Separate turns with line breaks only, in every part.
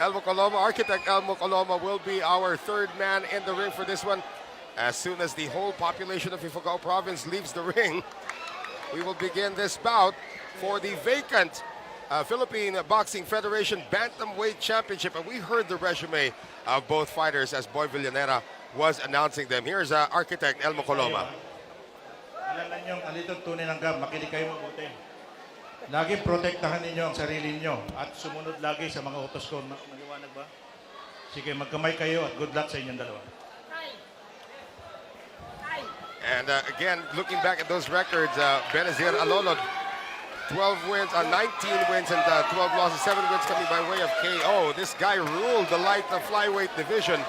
Elmo Coloma, Architect Elmo Coloma will be our third man in the ring for this one. As soon as the whole population of Ifugao province leaves the ring, we will begin this bout for the vacant Philippine Boxing Federation Bantamweight Championship. And we heard the resume of both fighters as Boy Villanera was announcing them. Here's Architect Elmo Coloma.
Alam niyo, alitong tunay ng gab, makinig kayo mabuti. Lagi protektahan ninyo ang sarili niyo at sumunod lagi sa mga utos ko. Maliwanag ba? Sige, magkamay kayo at good luck sa inyong dalawa.
And again, looking back at those records, Benazir Alolod, 12 wins, 19 wins and 12 losses, 7 wins coming by way of KO. This guy ruled the light flyweight division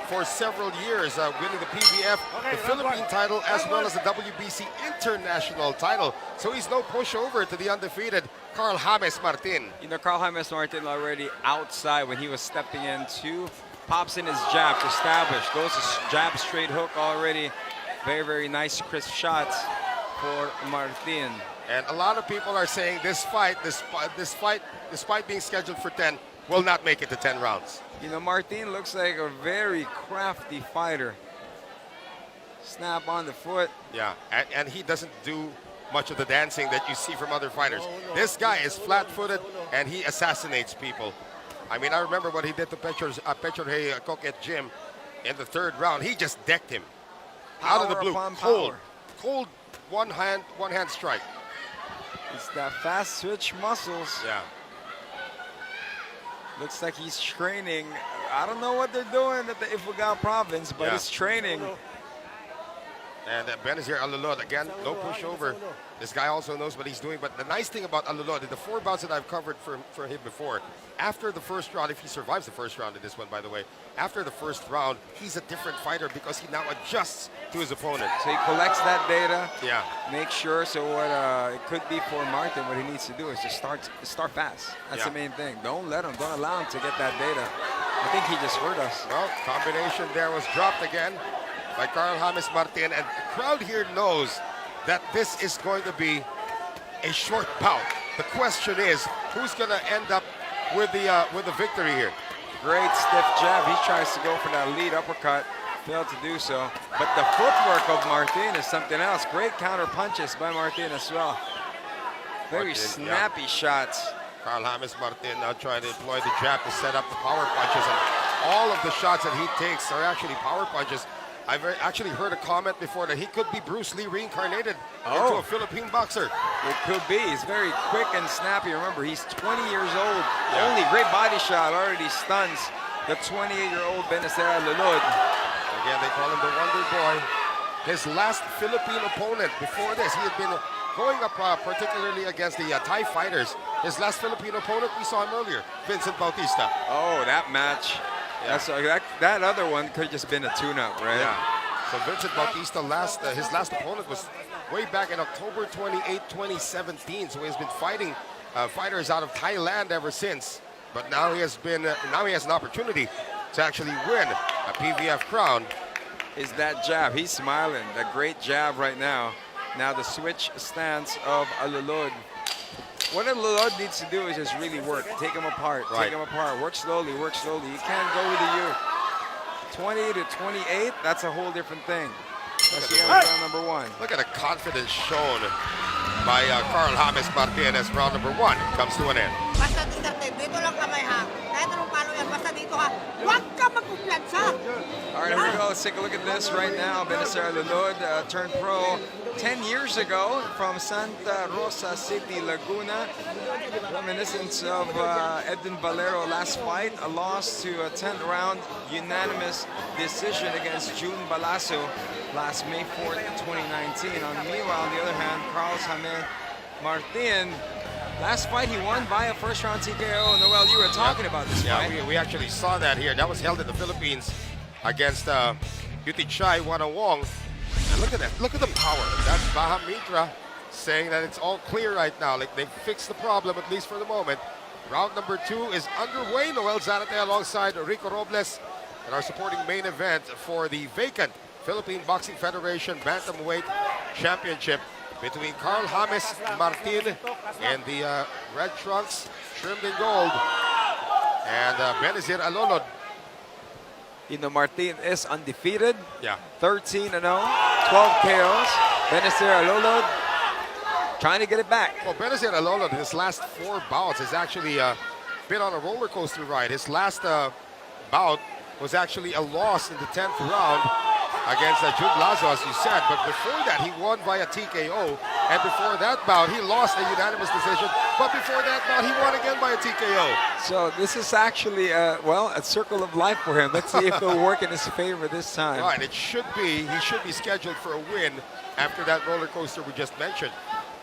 for several years, winning the PBF, the Philippine title, as well as the WBC International title. So he's no pushover to the undefeated Carl James Martín.
You know, Carl James Martín already outside when he was stepping in, pops in his jab to establish, goes to jab straight hook already. Very, very nice, crisp shots for Martín.
And a lot of people are saying this fight, despite being scheduled for 10, will not make it to 10 rounds.
You know, Martín looks like a very crafty fighter. Snap on the foot.
Yeah, and he doesn't do much of the dancing that you see from other fighters. This guy is flat-footed, and he assassinates people. I mean, I remember what he did to Pechorhe Coquette Jim in the 3rd round. He just decked him out of the blue. Cold one hand strike.
It's that fast switch muscles.
Yeah.
Looks like he's training. I don't know what they're doing at the Ifugao province, but it's training.
And Benazir Alolod, again, no pushover. This guy also knows what he's doing. But the nice thing about Alolod, in the 4 bouts that I've covered for him before, after the 1st round, if he survives the 1st round in this one, by the way, after the 1st round, he's a different fighter because he now adjusts to his opponent.
So he collects that data.
Yeah.
Make sure. So what it could be for Martín, what he needs to do is just start fast. That's the main thing. Don't allow him to get that data. I think he just hurt us.
Well, combination there was dropped again by Carl James Martín, and the crowd here knows that this is going to be a short bout. The question is, who's going to end up with the victory here?
Great stiff jab. He tries to go for that lead uppercut, failed to do so. But the footwork of Martín is something else. Great counter punches by Martín as well. Very snappy shots.
Carl James Martín now trying to employ the jab to set up the power punches, and all of the shots that he takes are actually power punches. I've actually heard a comment before that he could be Bruce Lee reincarnated into a Philippine boxer.
It could be. He's very quick and snappy. Remember, he's 20 years old. Only great body shot already stuns the 28-year-old Benazir Alolod.
Again, they call him the Wonder Boy. His last Philippine opponent before this, he had been going up particularly against the Thai fighters. His last Philippine opponent, we saw him earlier, Vincent Bautista.
Oh, that match. Yeah. That other one could have just been a tune-up, right?
Yeah. So Vincent Bautista, his last opponent was way back in October 28, 2017. So he's been fighting fighters out of Thailand ever since. But now he has an opportunity to actually win a PVF crown.
Is that jab? He's smiling. That great jab right now. Now the switch stance of Alolod. What Alolod needs to do is just really work. Take him apart. Take him apart. Work slowly. Work slowly. You can't go with the youth. 20 to 28, that's a whole different thing. That's round number 1.
Look at the confidence shown by Carl James Martín as round number 1 comes to an end.
Basta dito lang kamay ha. Kahit anong palo yan, basta dito ha. Huwag ka magkumpiyansa.
All right, here we go. Let's take a look at this right now. Benazir Alolod turned pro 10 years ago from Santa Rosa City, Laguna. Reminiscence of Edwin Valero last fight, a loss to a 10th round unanimous decision against June Balaso last May 4th, 2019. Meanwhile, on the other hand, Carl James Martín, last fight he won via 1st round TKO. Noel, you were talking about this fight.
Yeah, we actually saw that here. That was held in the Philippines against Yuti Chai Wanawong. And look at that. Look at the power. That's Baha Mitra saying that it's all clear right now. Like they fixed the problem, at least for the moment. Round number 2 is underway. Noel Zarate alongside Rico Robles in our supporting main event for the vacant Philippine Boxing Federation Bantamweight Championship between Carl James Martín and the red trunks trimmed in gold. And Benazir Alolod.
Martín is undefeated.
Yeah.
13-0, 12 KOs. Benazir Alolod trying to get it back.
Well, Benazir Alolod, his last 4 bouts has actually been on a roller coaster ride. His last bout was actually a loss in the 10th round against Jude Lazo, as you said. But before that, he won via TKO. And before that bout, he lost a unanimous decision. But before that bout, he won again by a TKO.
So this is actually, well, a circle of life for him. Let's see if it'll work in his favor this time.
Right, it should be. He should be scheduled for a win after that roller coaster we just mentioned.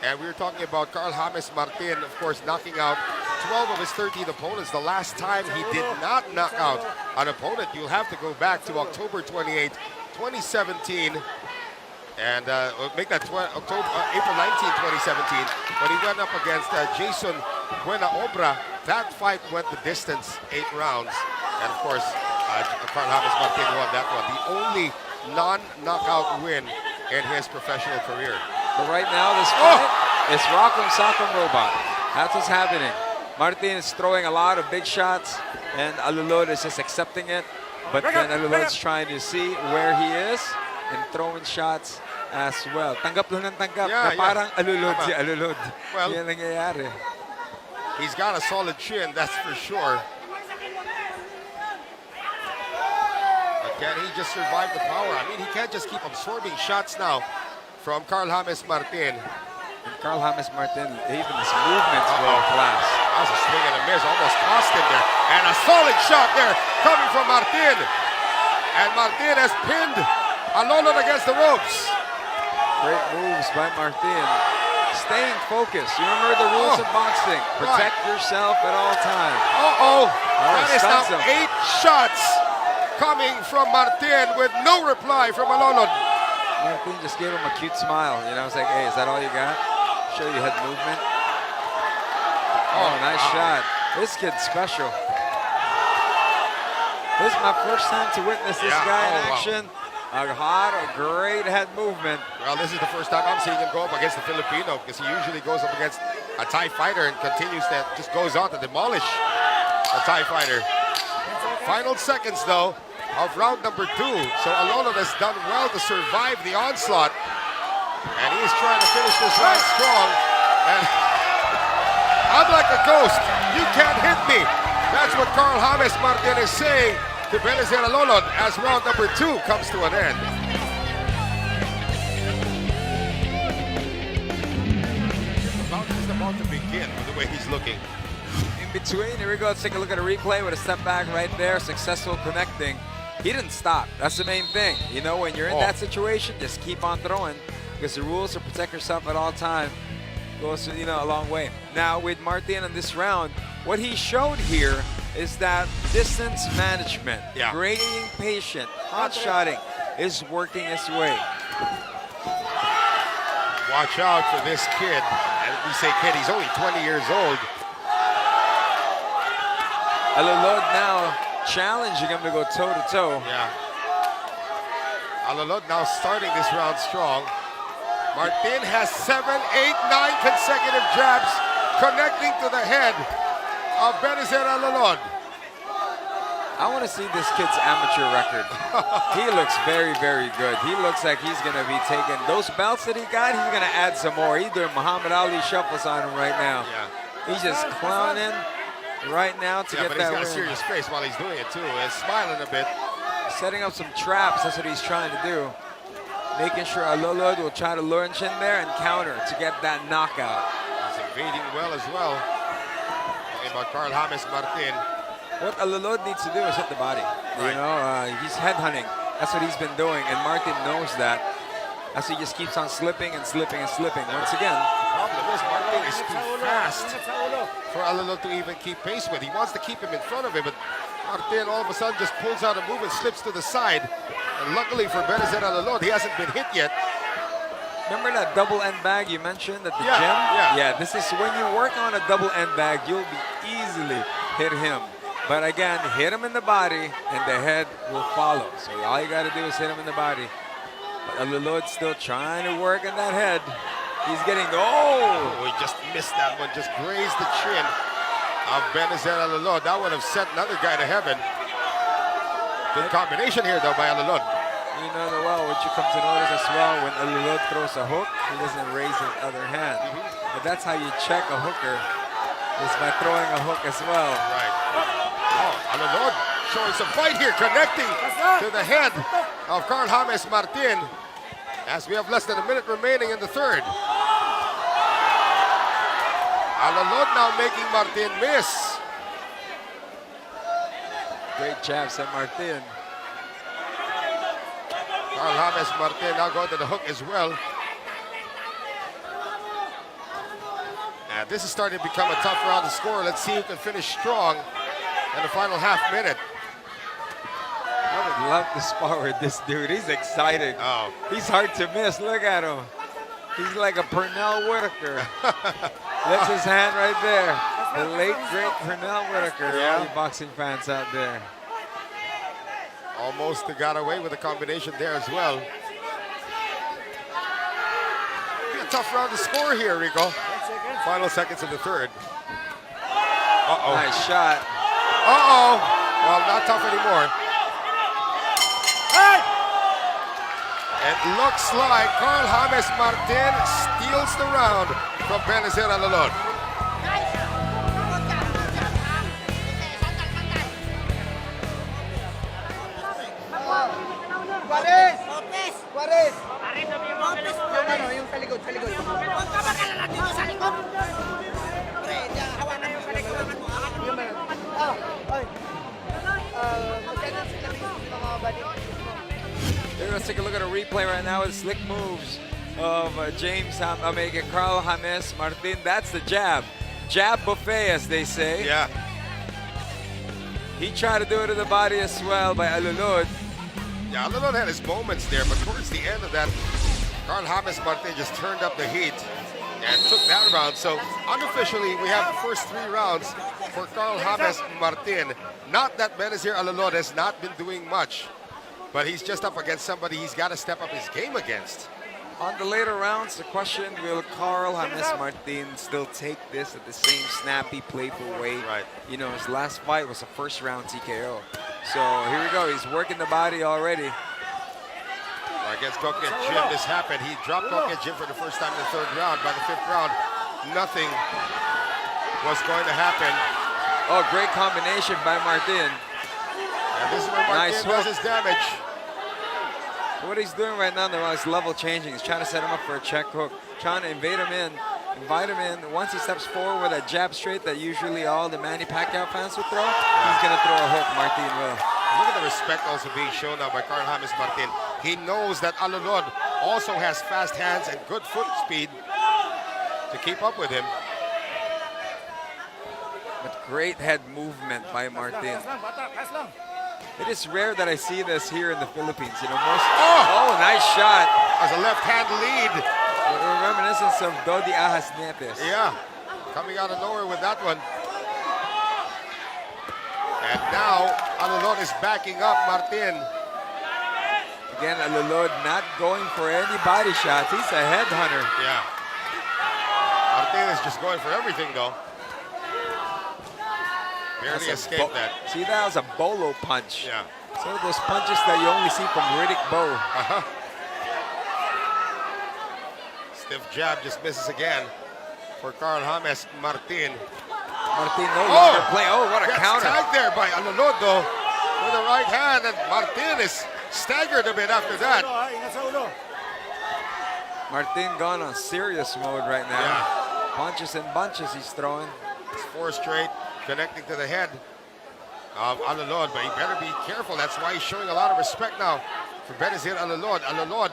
And we were talking about Carl James Martin, of course, knocking out 12 of his 13 opponents. The last time he did not knock out an opponent, you'll have to go back to October 28, 2017. And make that April 19, 2017, when he went up against Jason Buenaobra. That fight went the distance, 8 rounds. And of course, Carl James Martin won that one. The only non-knockout win in his professional career.
But right now, this fight is Rock'em Sock'em Robot. That's what's happening. Martín is throwing a lot of big shots, and Alolod is just accepting it. But then Alolod's trying to see where he is and throwing shots as well. Tanggap lang ng tanggap.
Yeah,
Parang Alolod si Alolod.
Well,
yan nangyayari.
He's got a solid chin, that's for sure. But can he just survive the power? I mean, he can't just keep absorbing shots now from Carl James Martin.
And Carl James Martin, even his movements world class.
That was a swing and a miss, almost cost him there. And a solid shot there coming from Martin. And Martin has pinned Alolod against the ropes.
Great moves by Martin. Staying focused. You remember the rules of boxing. Protect yourself at all times.
That is now
him.
8 shots coming from Martin with no reply from Alolod.
Martin just gave him a cute smile. You know, it's like, hey, is that all you got? Show you head movement. Oh, nice shot. This kid's special. This is my first time to witness this guy in action. A great head movement.
Well, this is the first time I'm seeing him go up against the Filipino, because he usually goes up against a Thai fighter and continues to, just goes on to demolish a Thai fighter. Final seconds, though, of round number 2. So Alolod has done well to survive the onslaught. And he's trying to finish this round strong. And I'm like a ghost. You can't hit me. That's what Carl James Martin is saying to Benazir Alolod as round number 2 comes to an end. The bout is about to begin with the way he's looking.
In between, here we go. Let's take a look at a replay with a step back right there. Successful connecting. He didn't stop. That's the main thing. You know, when you're in that situation, just keep on throwing, because the rules are protect yourself at all time. Goes, you know, a long way. Now with Martin in this round, what he showed here is that distance management, being patient, hot shotting is working its way.
Watch out for this kid. And we say kid, he's only 20 years old.
Alolod now challenging him to go toe-to-toe.
Yeah. Alolod now starting this round strong. Martin has 7, 8, 9 consecutive jabs connecting to the head of Benazir Alolod.
I want to see this kid's amateur record. He looks very, very good. He looks like he's going to be taking those belts that he got. He's going to add some more. He's doing Muhammad Ali shuffles on him right now.
Yeah.
He's just clowning right now to get
but
that
he's got
win.
a serious face while he's doing it too. He's smiling a bit.
Setting up some traps. That's what he's trying to do. Making sure Alolod will try to launch in there and counter to get that knockout.
He's evading well as well. Talking about Carl James Martin.
What Alolod needs to do is hit the body. You know, he's headhunting. That's what he's been doing, and Martin knows that. As he just keeps on slipping and slipping and slipping. Once again,
The problem is Martin is too fast for Alolod to even keep pace with. He wants to keep him in front of him, but Martin all of a sudden just pulls out a move and slips to the side. And luckily for Benazir Alolod, he hasn't been hit yet.
remember that double end bag you mentioned at the gym?
Yeah.
This is when you work on a double end bag, you'll be easily hit him. But again, hit him in the body and the head will follow. So all you got to do is hit him in the body. But Alolod's still trying to work on that head. He's getting,
Oh, he just missed that one, just grazed the chin of Benazer Alolod. That would have sent another guy to heaven. Good combination here, though, by Alolod.
You know, well, what you come to notice as well, when Alolod throws a hook, he doesn't raise his other hand. But that's how you check a hooker, is by throwing a hook as well.
Right. Oh, Alolod showing some fight here, connecting to the head of Carl James Martin as we have less than a minute remaining in the third. Alolod now making Martin miss.
Great jabs at Martin.
Carl James Martin now going to the hook as well. And this is starting to become a tough round to score. Let's see who can finish strong in the final half minute.
I would love to spar with this dude. He's excited.
Oh.
He's hard to miss. Look at him. He's like a Pernell Whitaker. That's his hand right there. The late, great Pernell Whitaker.
Yeah.
All you boxing fans out there.
Almost got away with a combination there as well. Be a tough round to score here, Rico. Final seconds of the third. Uh-oh.
Nice shot.
Uh-oh. Well, not tough anymore. It looks like Carl James Martin steals the round from Benazer Alolod.
Juarez! Juarez! Yung ano, yung sa likod, sa likod. Huwag ka makalala dito sa likod. Pre, hawakan yung sa likod. Yung ano? Ay. Magkano sila mga balik?
Let's take a look at a replay right now with slick moves of Carl James Martin. That's the jab. Jab buffet, as they say.
Yeah.
He tried to do it to the body as well by Alolod.
Yeah, Alolod had his moments there, but towards the end of that, Carl James Martin just turned up the heat and took that round. So unofficially, we have the first 3 rounds for Carl James Martin. Not that Benazer Alolod has not been doing much, but he's just up against somebody he's got to step up his game against.
On the later rounds, the question, will Carl James Martin still take this at the same snappy, playful way?
Right.
You know, his last fight was a first round TKO. So here we go, he's working the body already.
Against Gokye Jim, this happened. He dropped Gokye Jim for the first time in the 3rd round. By the 5th round, nothing was going to happen.
Oh, great combination by Martin.
And this is where Martin
Nice
does
hook.
his damage.
What he's doing right now, though, is level changing. He's trying to set him up for a check hook, trying to invite him in. Once he steps forward with a jab straight that usually all the Manny Pacquiao fans would throw, he's going to throw a hook. Martin will.
Look at the respect also being shown now by Carl James Martin. He knows that Alolod also has fast hands and good foot speed to keep up with him.
But great head movement by Martin. It is rare that I see this here in the Philippines. You know, oh, nice shot.
As a left-hand lead.
A reminiscence of Dodi Ajas Nietes.
Yeah, coming out of nowhere with that one. And now Alolod is backing up Martin.
Again, Alolod not going for any body shots. He's a headhunter.
Yeah. Martin is just going for everything, though. Barely escaped that.
See, that was a bolo punch.
Yeah.
So those punches that you only see from Riddick Bowe.
Stiff jab just misses again for Carl James Martin.
Martin no longer play. Oh, what a
Gets
counter.
tagged there by Alolod, though, with the right hand, and Martin is staggered a bit after that.
Martin gone on serious mode right now.
Yeah.
Punches and bunches he's throwing.
It's 4 straight, connecting to the head of Alolod, but he better be careful. That's why he's showing a lot of respect now for Benazer Alolod. Alolod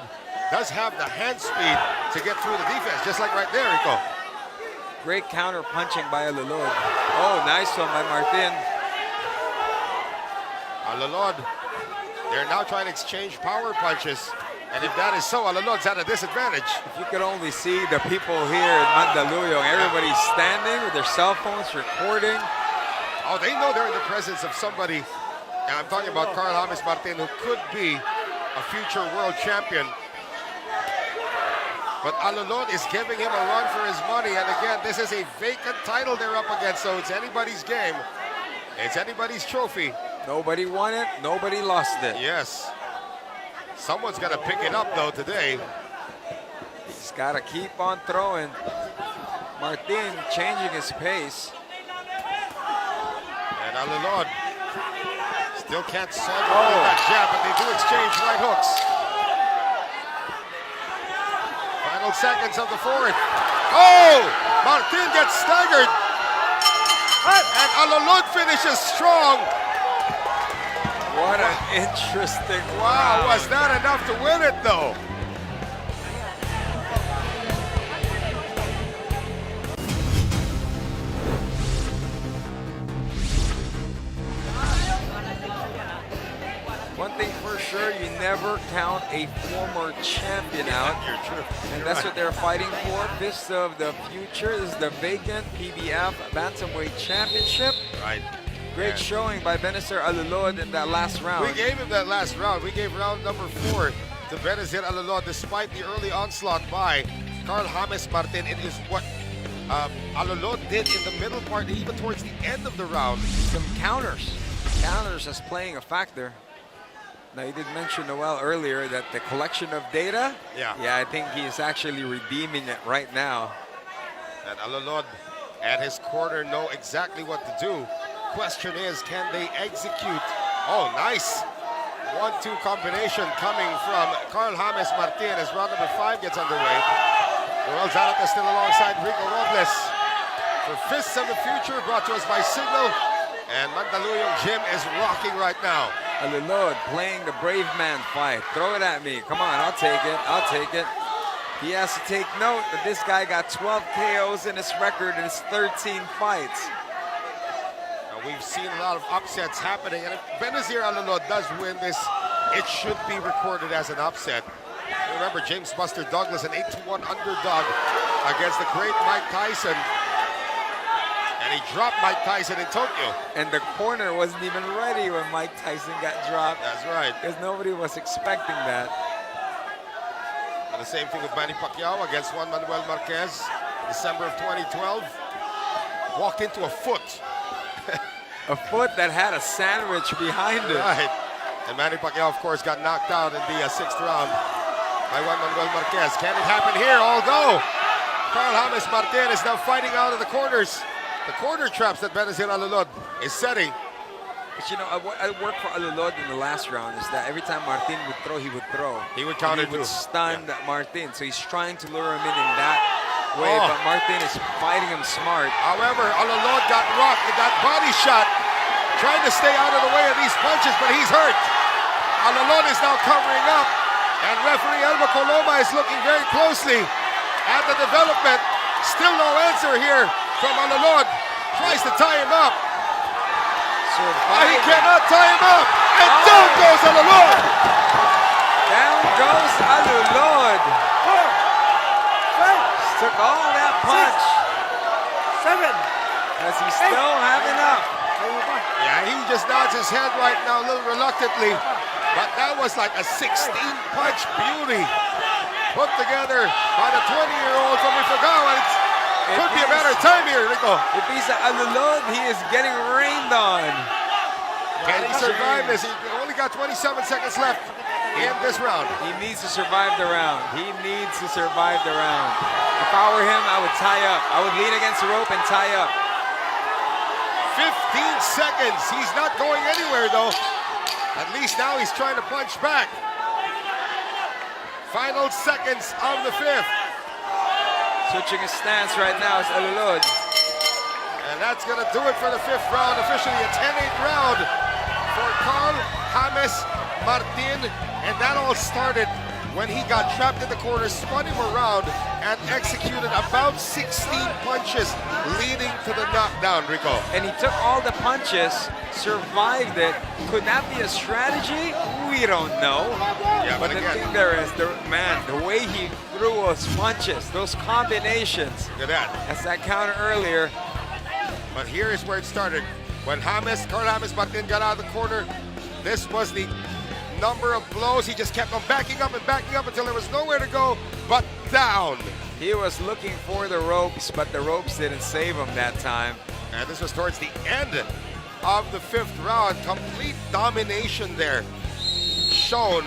does have the hand speed to get through the defense, just like right there, Rico.
Great counter punching by Alolod. Oh, nice one by Martin.
Alolod, they're now trying to exchange power punches. And if that is so, Alolod's at a disadvantage.
If you could only see the people here in Mandaluyong, everybody's standing with their cell phones recording.
Oh, they know they're in the presence of somebody, and I'm talking about Carl James Martin, who could be a future world champion. But Alolod is giving him a run for his money. And again, this is a vacant title they're up against, so it's anybody's game. It's anybody's trophy.
Nobody won it, nobody lost it.
Yes. Someone's got to pick it up, though, today.
He's got to keep on throwing. Martín changing his pace.
And Alolod still can't solve that jab, but they do exchange right hooks. Final seconds of the fourth. Oh! Martín gets staggered. And Alolod finishes strong.
What an interesting
Wow,
round.
was that enough to win it, though?
One thing for sure, you never count a former champion out. And that's what they're fighting for. Fist of the future is the vacant PBF Bantamweight Championship.
Right.
Great showing by Benazir Alolod in that last round.
We gave him that last round. We gave round number 4 to Benazir Alolod despite the early onslaught by Carl James Martín. It is what Alolod did in the middle part, even towards the end of the round.
Some counters. Counters is playing a factor. Now, you did mention, Noel, earlier that the collection of data, yeah, I think he is actually redeeming it right now.
And Alolod and his corner know exactly what to do. Question is, can they execute? Oh, nice 1-2 combination coming from Carl James Martín as round number 5 gets underway. Noel Zalata still alongside Rico Robles for Fists of the Future, brought to us by Signal. And Mandaluyong Gym is rocking right now.
Alolod playing the brave man fight. Throw it at me. Come on, I'll take it. I'll take it. He has to take note that this guy got 12 KOs in his record in his 13 fights.
We've seen a lot of upsets happening, and if Benazir Alolod does win this, it should be recorded as an upset. Remember, James Buster Douglas, an 8-1 underdog against the great Mike Tyson, and he dropped Mike Tyson in Tokyo.
And the corner wasn't even ready when Mike Tyson got dropped.
That's right.
Because nobody was expecting that.
And the same thing with Manny Pacquiao against Juan Manuel Marquez, December of 2012. Walked into a foot.
A foot that had a sandwich behind it.
Right. And Manny Pacquiao, of course, got knocked out in the 6th round by Juan Manuel Marquez. Can it happen here? Although Carl James Martín is now fighting out of the corners. The corner traps that Benazir Alolod is setting.
But you know, I worked for Alolod in the last round is that every time Martín would throw, he would throw.
He would counter
He would
too.
stun Martín. So he's trying to lure him in that way, but Martín is fighting him smart.
However, Alolod got rocked with that body shot, trying to stay out of the way of these punches, but he's hurt. Alolod is now covering up, and referee Elba Coloma is looking very closely at the development. Still no answer here from Alolod. Tries to tie him up. He cannot tie him up. And down goes Alolod.
Down goes Alolod. Took all that punch.
7.
Does he still have enough?
Yeah, he just nods his head right now a little reluctantly. But that was like a 16-punch beauty put together by the 20-year-old from Ifugao. Could be a better time here, Rico.
If he's Alolod, he is getting rained on.
Can he survive this? He only got 27 seconds left in this round.
He needs to survive the round. He needs to survive the round. If I were him, I would tie up. I would lean against the rope and tie up.
15 seconds. He's not going anywhere, though. At least now he's trying to punch back. Final seconds of the 5th.
Switching his stance right now is Alolod.
And that's going to do it for the 5th round. Officially a 10-8 round for Carl James Martín. And that all started when he got trapped in the corner, spun him around, and executed about 16 punches leading to the knockdown, Rico.
And he took all the punches, survived it. Could that be a strategy? We don't know.
Yeah,
But the thing there is, the way he threw those punches, those combinations.
Look at that.
That's that counter earlier.
But here is where it started. When Carl James Martín got out of the corner, this was the number of blows. He just kept on backing up until there was nowhere to go but down.
He was looking for the ropes, but the ropes didn't save him that time.
And this was towards the end of the 5th round. Complete domination there shown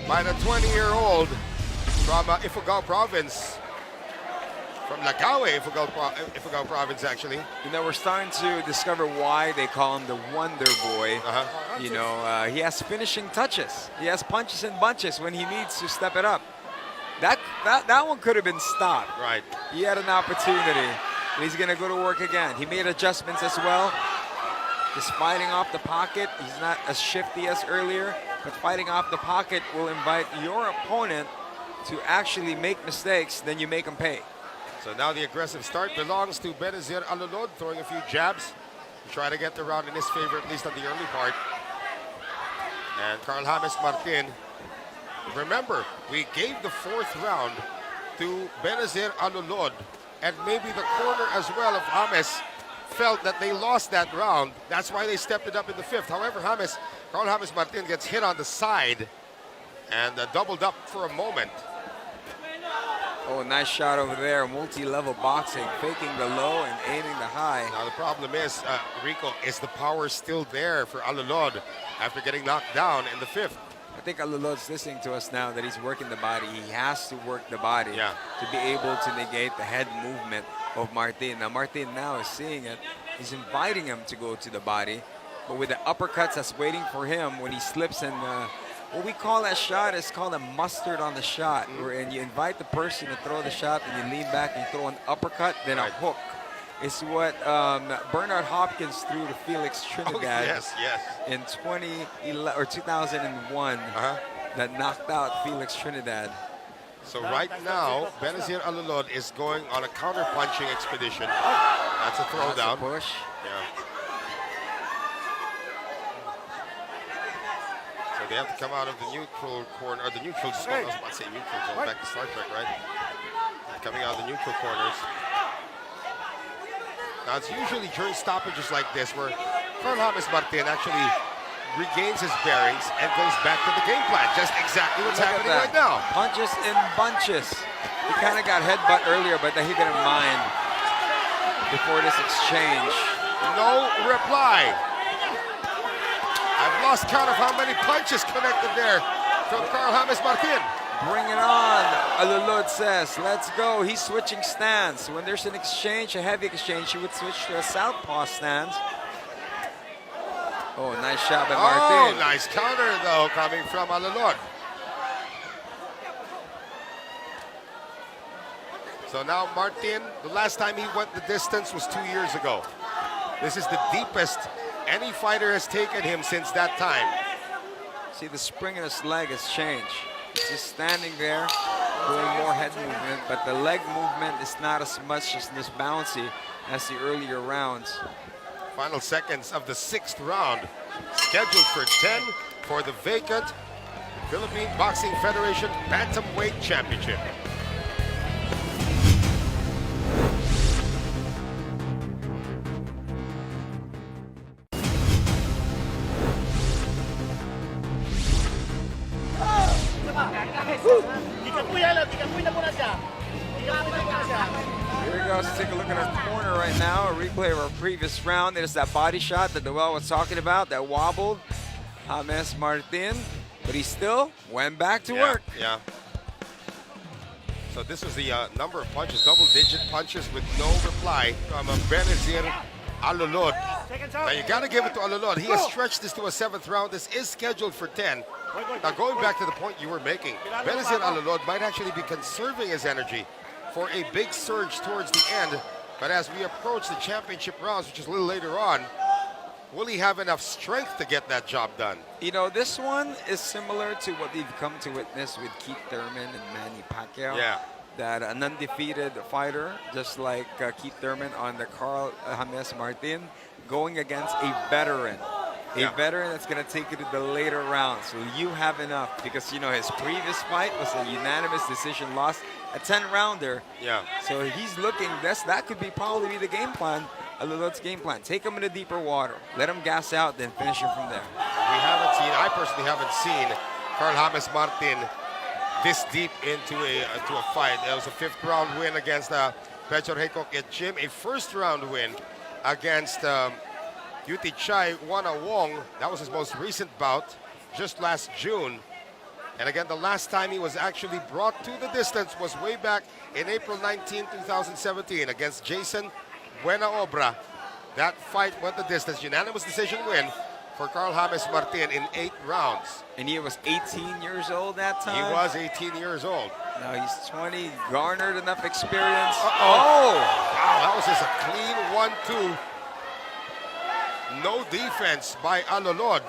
by the 20-year-old from Ifugao Province. From Lagawe, Ifugao Province, actually.
You know, we're starting to discover why they call him the Wonder Boy. You know, he has finishing touches. He has punches and bunches when he needs to step it up. That one could have been stopped.
Right.
He had an opportunity. He's going to go to work again. He made adjustments as well. Just fighting off the pocket. He's not as shifty as earlier, but fighting off the pocket will invite your opponent to actually make mistakes, then you make them pay.
So now the aggressive start belongs to Benazir Alolod, throwing a few jabs to try to get the round in his favor, at least on the early part. And Carl James Martin, remember, we gave the 4th round to Benazir Alolod, and maybe the corner as well of James felt that they lost that round. That's why they stepped it up in the 5th. However, Carl James Martin gets hit on the side and doubled up for a moment.
Oh, nice shot over there. Multi-level boxing, faking the low and aiming the high.
Now the problem is, Rico, is the power still there for Alolod after getting knocked down in the 5th?
I think Alolod's listening to us now that he's working the body. He has to work the body to be able to negate the head movement of Martin. Now Martin now is seeing it. He's inviting him to go to the body, but with the uppercuts that's waiting for him when he slips and what we call that shot is called a mustard on the shot, where you invite the person to throw the shot and you lean back and you throw an uppercut, then a hook. It's what Bernard Hopkins threw to Felix Trinidad in 2001 that knocked out Felix Trinidad.
So right now, Benazir Alolod is going on a counter-punching expedition. That's a throwdown.
That's a push.
Yeah. So they have to come out of the neutral corner, or the neutral zone. I was about to say neutral zone, back to Star Trek, right? Coming out of the neutral corners. Now it's usually during stoppages like this where Carl James Martin actually regains his bearings and goes back to the game plan. Just exactly what's happening right now.
Punches in bunches. He kind of got headbutt earlier, but then he didn't mind before this exchange.
No reply. I've lost count of how many punches connected there from Carl James Martin.
Bring it on, Alolod says. Let's go. He's switching stance. When there's an exchange, a heavy exchange, he would switch to a southpaw stance. Oh, nice shot by Martin.
Oh, nice counter, though, coming from Alolod. So now Martin, the last time he went the distance was 2 years ago. This is the deepest any fighter has taken him since that time.
See, the spring in his leg has changed. He's just standing there, doing more head movement, but the leg movement is not as much as this bouncy as the earlier rounds.
Final seconds of the 6th round, scheduled for 10 for the vacant Philippine Boxing Federation Bantamweight Championship.
Here we go, let's take a look at our corner right now. A replay of our previous round. There's that body shot that Noel was talking about that wobbled James Martin, but he still went back to work.
Yeah. So this was the number of punches, double-digit punches with no reply from Benazir Alolod. Now you got to give it to Alolod. He has stretched this to a 7th round. This is scheduled for 10. Now going back to the point you were making, Benazir Alolod might actually be conserving his energy for a big surge towards the end. But as we approach the championship rounds, which is a little later on, will he have enough strength to get that job done?
You know, this one is similar to what we've come to witness with Keith Thurman and Manny Pacquiao.
Yeah.
That an undefeated fighter, just like Keith Thurman on the Carl James Martin, going against a veteran. A veteran that's going to take it to the later rounds. Will you have enough? Because, you know, his previous fight was a unanimous decision loss, a 10-rounder.
Yeah.
So he's looking, that could be probably the game plan, Alolod's game plan. Take him into deeper water. Let him gas out, then finish him from there.
We haven't seen, I personally haven't seen Carl James Martin this deep into a fight. It was a 5th round win against Pechor Heikok at Jim, a 1st round win against Yuti Chai Wana Wong. That was his most recent bout, just last June. And again, the last time he was actually brought to the distance was way back in April 19, 2017 against Jason Buena Obra. That fight went the distance, unanimous decision win for Carl James Martin in 8 rounds.
And he was 18 years old that time?
He was 18 years old.
Now he's 20, garnered enough experience.
Oh! Wow, that was just a clean 1-2. No defense by Alolod.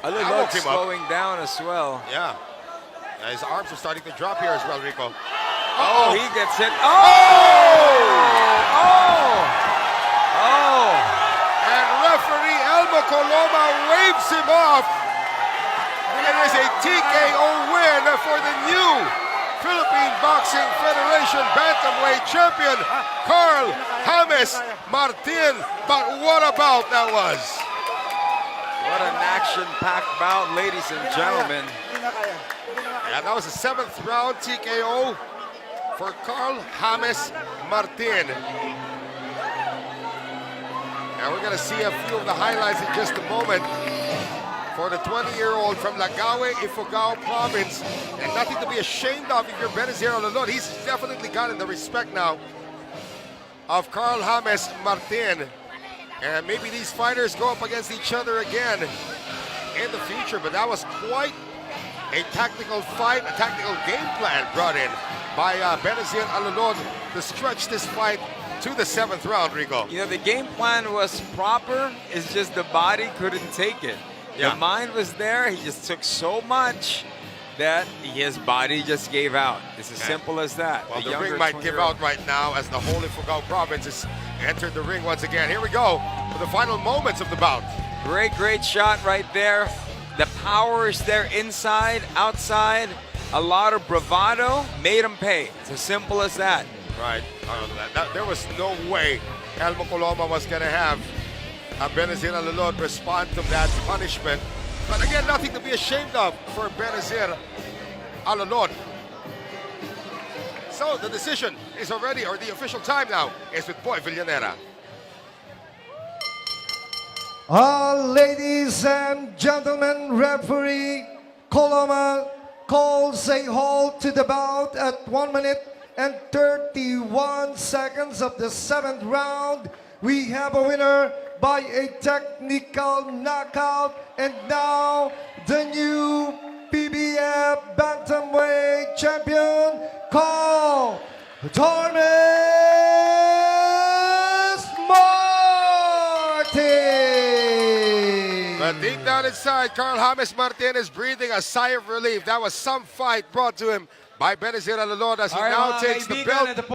Alolod slowing down as well.
Yeah. His arms are starting to drop here as well, Rico.
Oh, he gets hit. Oh!
And referee Elmo Coloma waves him off. It is a TKO win for the new Philippine Boxing Federation Bantamweight champion, Carl James Martin. But what a bout that was.
What an action-packed bout, ladies and gentlemen.
Yeah, that was a 7th round TKO for Carl James Martin. And we're going to see a few of the highlights in just a moment for the 20-year-old from Lagawe, Ifugao province. And nothing to be ashamed of if you're Benazir Alolod. He's definitely gotten the respect now of Carl James Martin. And maybe these fighters go up against each other again in the future. But that was quite a tactical fight, a tactical game plan brought in by Benazir Alolod to stretch this fight to the 7th round, Rico.
You know, the game plan was proper. It's just the body couldn't take it.
Yeah.
The mind was there. He just took so much that his body just gave out. It's as simple as that.
Well, the ring might give out right now as the whole Ifugao province has entered the ring once again. Here we go for the final moments of the bout.
Great shot right there. The power is there inside, outside. A lot of bravado made him pay. It's as simple as that.
Right. There was no way Elmo Coloma was going to have Benazir Alolod respond to that punishment. But again, nothing to be ashamed of for Benazir Alolod. So the decision is already, or the official time now, is with Boy Villanera.
Ladies and gentlemen, referee Coloma calls a halt to the bout at 1 minute and 31 seconds of the 7th round. We have a winner by a technical knockout, and now the new PBF Bantamweight champion, Carl James Martin.
But deep down inside, Carl James Martin is breathing a sigh of relief. That was some fight brought to him by Benazir Alolod as he now takes the belt